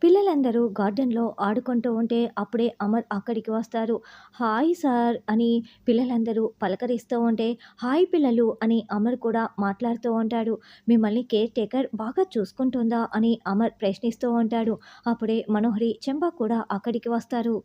పిల్లలందరూ గార్డెన్‌లో ఆడుకుంటూ ఉంటే అప్పుడే అమర్ అక్కడికి వస్తారు. హాయ్ సార్ అని పిల్లలందరూ పలకరిస్తూ ఉంటే, హాయ్ పిల్లలు అని అమర్ కూడా మాట్లాడుతూ ఉంటాడు. మిమ్మల్ని కేర్ టేకర్ బాగా చూసుకుంటుందా అని అమర్ ప్రశ్నిస్తూ ఉంటాడు. అప్పుడే మనోహరి, చెంప కూడా అక్కడికి వస్తారు.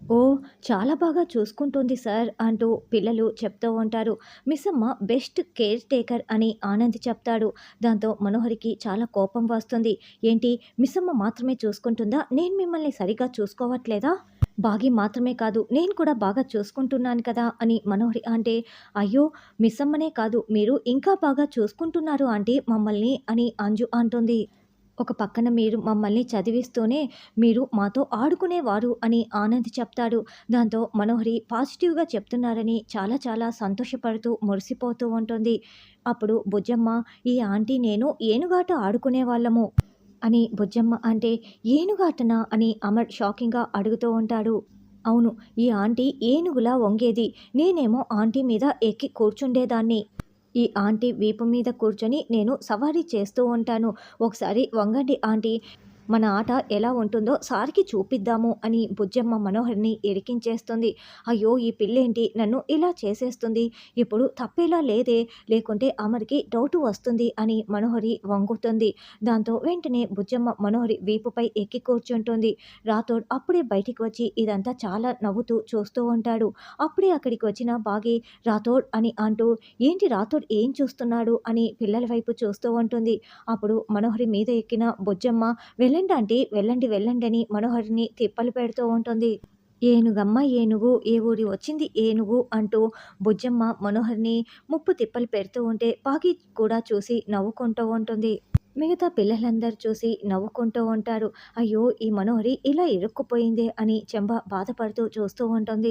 ఓహ్! చాలా బాగా చూసుకుంటుంది సార్ అంటూ పిల్లలు చెప్తూ ఉంటారు. మిస్సమ్మ బెస్ట్ కేర్ టేకర్ అని ఆనంద్ చెప్తాడు. దాంతో మనోహరికి చాలా కోపం వస్తుంది. ఏంటి, మిస్సమ్మ మాత్రమే చూసుకుంటుందా? నేను మిమ్మల్ని సరిగ్గా చూసుకోవట్లేదా? బాగి మాత్రమే కాదు, నేను కూడా బాగా చూసుకుంటున్నాను కదా అని మనోహరి అంటే, అయ్యో! మిస్సమ్మనే కాదు, మీరు ఇంకా బాగా చూసుకుంటున్నారు ఆంటీ మమ్మల్ని అని అంజు అంటుంది. ఒక పక్కన మీరు మమ్మల్ని చదివిస్తూనే మీరు మాతో ఆడుకునేవారు అని ఆనంద్ చెప్తాడు. దాంతో మనోహరి పాజిటివ్‌గా చెప్తున్నారని చాలా చాలా సంతోషపడుతూ మురిసిపోతూ ఉంటుంది. అప్పుడు బుజ్జమ్మ, ఈ ఆంటీ నేను ఏనుగాట ఆడుకునేవాళ్ళము అని బుజ్జమ్మ అంటే, ఏనుగాటనా అని అమర్ షాకింగ్‌గా అడుగుతూ ఉంటాడు. అవును. ఈ ఆంటీ ఏనుగులా వంగేది. నేనేమో ఆంటీ మీద ఎక్కి కూర్చుండేదాన్ని. ఈ ఆంటీ వీపు మీద కూర్చొని నేను సవారీ చేస్తూ ఉంటాను. ఒకసారి వంగండి ఆంటీ. మన ఆట ఎలా ఉంటుందో సార్‌కి చూపిద్దాము అని బుజ్జమ్మ మనోహర్‌ని ఇరికించేస్తుంది. అయ్యో! ఈ పిల్లేంటి నన్ను ఇలా చేసేస్తుంది. ఇప్పుడు తప్పేలా లేదే, లేకుంటే అమర్‌కి డౌటు వస్తుంది అని మనోహరి వంగుతుంది. దాంతో వెంటనే బుజ్జమ్మ మనోహరి వీపుపై ఎక్కి కూర్చుంటుంది. రాథోడ్ అప్పుడే బయటికి వచ్చి ఇదంతా చాలా నవ్వుతూ చూస్తూ ఉంటాడు. అప్పుడే అక్కడికి వచ్చిన బాగి రాథోడ్ అని అంటూ, ఏంటి రాథోడ్ ఏం చూస్తున్నాడు అని పిల్లల వైపు చూస్తూ ఉంటుంది. అప్పుడు మనోహరి మీద ఎక్కిన బుజ్జమ్మ, వెళ్ళండి ఆంటీ, వెళ్ళండి వెళ్ళండి అని మనోహరిని తిప్పలు పెడుతూ ఉంటుంది. ఏనుగమ్మ ఏనుగు, ఏ ఊరి వచ్చింది ఏనుగు అంటూ బుజ్జమ్మ మనోహర్‌ని ముప్పు తిప్పలు పెడుతూ ఉంటే బాగి కూడా చూసి నవ్వుకుంటూ ఉంటుంది. మిగతా పిల్లలందరూ చూసి నవ్వుకుంటూ ఉంటారు. అయ్యో! ఈ మనోహరి ఇలా ఇరుక్కుపోయిందే అని చెంబ బాధపడుతూ చూస్తూ ఉంటుంది.